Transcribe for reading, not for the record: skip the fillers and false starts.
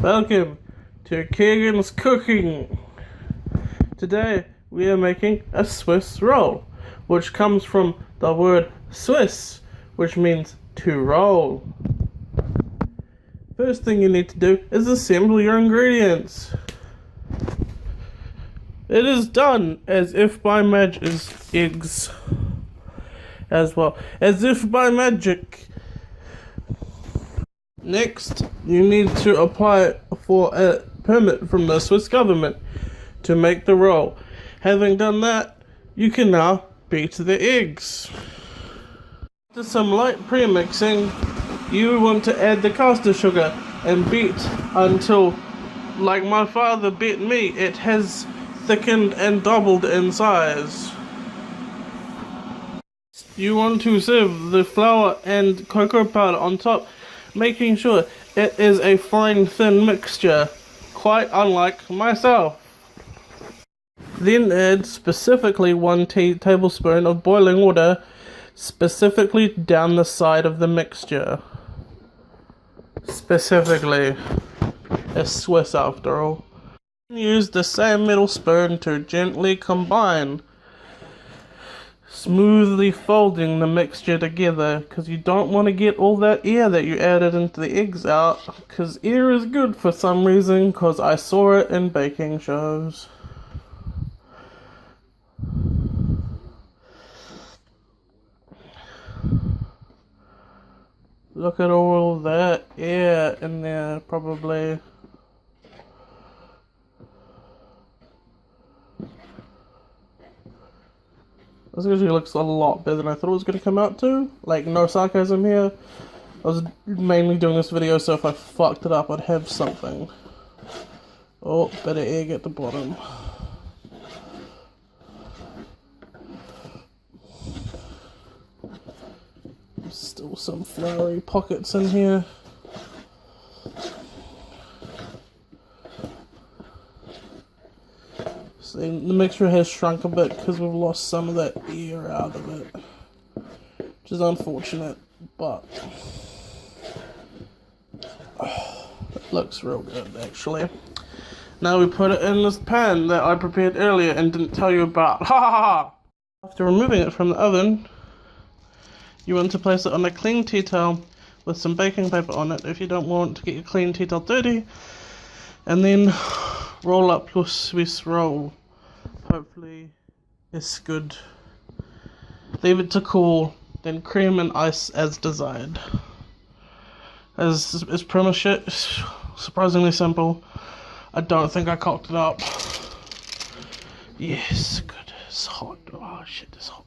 Welcome to Keegan's Cooking. Today we are making a Swiss roll, which comes from the word Swiss, which means to roll. First thing you need to do is assemble your ingredients. It is done as if by magic, eggs as well, as if by magic. Next, you need to apply for a permit from the Swiss government to make the roll. Having done that, you can now beat the eggs. After some light pre-mixing, you want to add the caster sugar and beat until, like my father beat me, it has thickened and doubled in size. You want to sieve the flour and cocoa powder on top, making sure it is a fine thin mixture, quite unlike myself. Then add specifically 1 tablespoon of boiling water, specifically down the side of the mixture. Specifically, it's Swiss after all. Use the same middle spoon to gently combine, smoothly folding the mixture together, because you don't want to get all that air that you added into the eggs out, because air is good for some reason, because I saw it in baking shows. Look at all that air in there, probably. This actually looks a lot better than I thought it was going to come out to. Like, no sarcasm here. I was mainly doing this video so if I fucked it up I'd have something. Oh, better egg at the bottom. Still some floury pockets in here. See, the mixture has shrunk a bit because we've lost some of that air out of it, which is unfortunate, but it looks real good actually. Now we put it in this pan that I prepared earlier and didn't tell you about. Ha ha ha! After removing it from the oven, you want to place it on a clean tea towel with some baking paper on it if you don't want to get your clean tea towel dirty, and then roll up your Swiss roll. Hopefully it's good. Leave it to cool, then cream and ice as desired. As pretty much it. Surprisingly simple. I don't think I cocked it up. Yes, good. It's hot. Oh shit, it's hot.